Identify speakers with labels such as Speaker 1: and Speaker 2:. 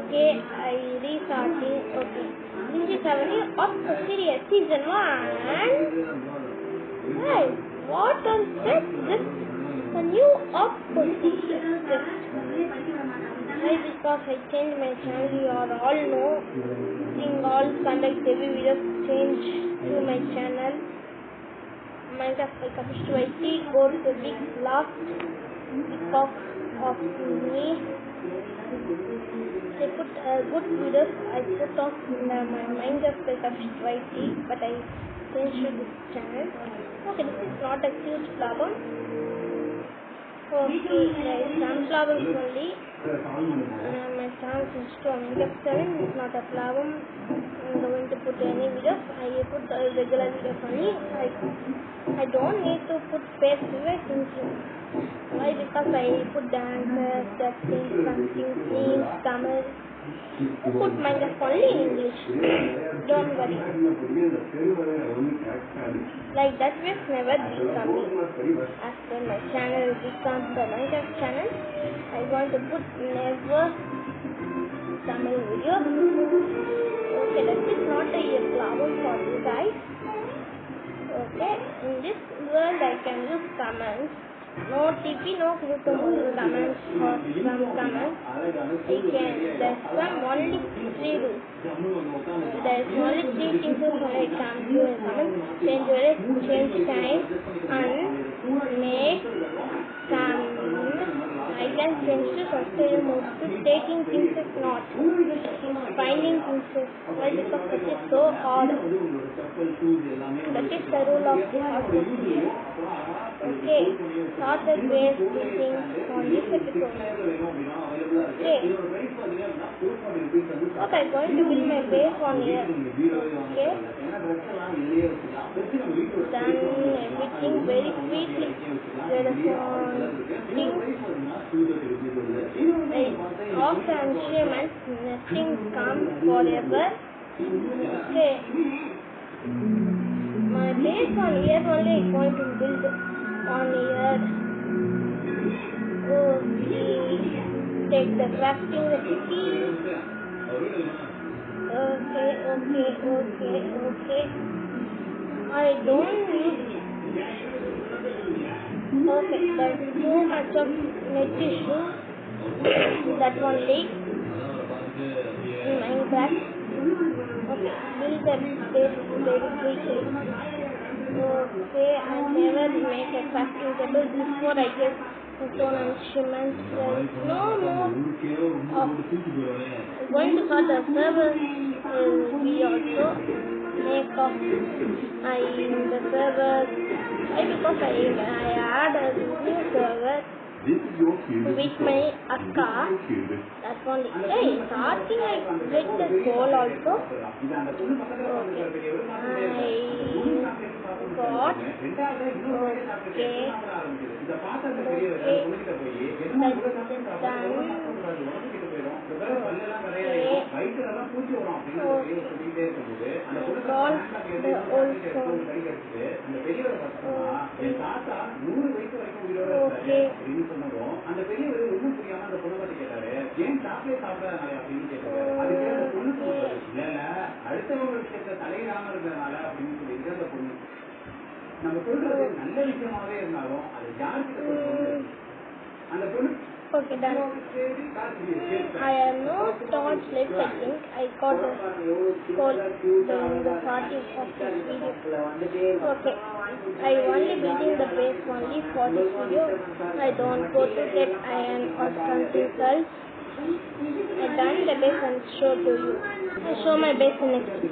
Speaker 1: Okay, I restarting. Okay. This is a very of series season 1. Hey, what on set? This a new op series. Why? Because I changed my channel. You all know. Seeing all conduct every video change to my channel. Minecraft Capital IT go to big last because of me. I put good videos. I put off my Minecraft Capital IT, but I changed to this channel. Okay, this is not a huge problem. Okay, there is some problems only. My channel is to Minecraft 7 is not a problem. I'm going to put any videos. I put regular videos only. I don't need to put face effects. Why? Because I put dances, testing, something, themes, Tamil. I put Minecraft only in English. Don't worry. Like that way never becoming. As per my channel becomes the Minecraft channel, I want to put never Tamil videos. Okay, that is not a problem for you guys. Okay, in this world I can use commands. No TP, no commands or some commands. There's some only 3 rules. There's only 3 things when I come to a command. Change time and make some. I can change to sustain mode to taking things is not. Finding things is why? Because that is so hard. That is the rule of the hard procedure. Okay, start the base building on this episode. Okay, I'm going to build my base on here. Okay, done everything very quickly. There is things of achievements, nothing comes forever. Okay, my base on here only is going to build on here. Okay, take the crafting recipe. Okay. I don't use. Okay, there's too much of net issue. That one leak in Minecraft. Okay, build the base very quickly. Okay, I never make a crafting table before I get stone and cement. There is no more. I'm going to cut the server. We also make of the server. Why? Because I add a new server with my akka. That's only. Hey, starting I get the goal also. Okay, I got. Okay, that's done. Okay, done. I have no torch left, I think. I got the code during the starting of this video. Okay, I only building the base only for this video. I don't go to get iron or something else. I done the base and show to you. I show my base in next.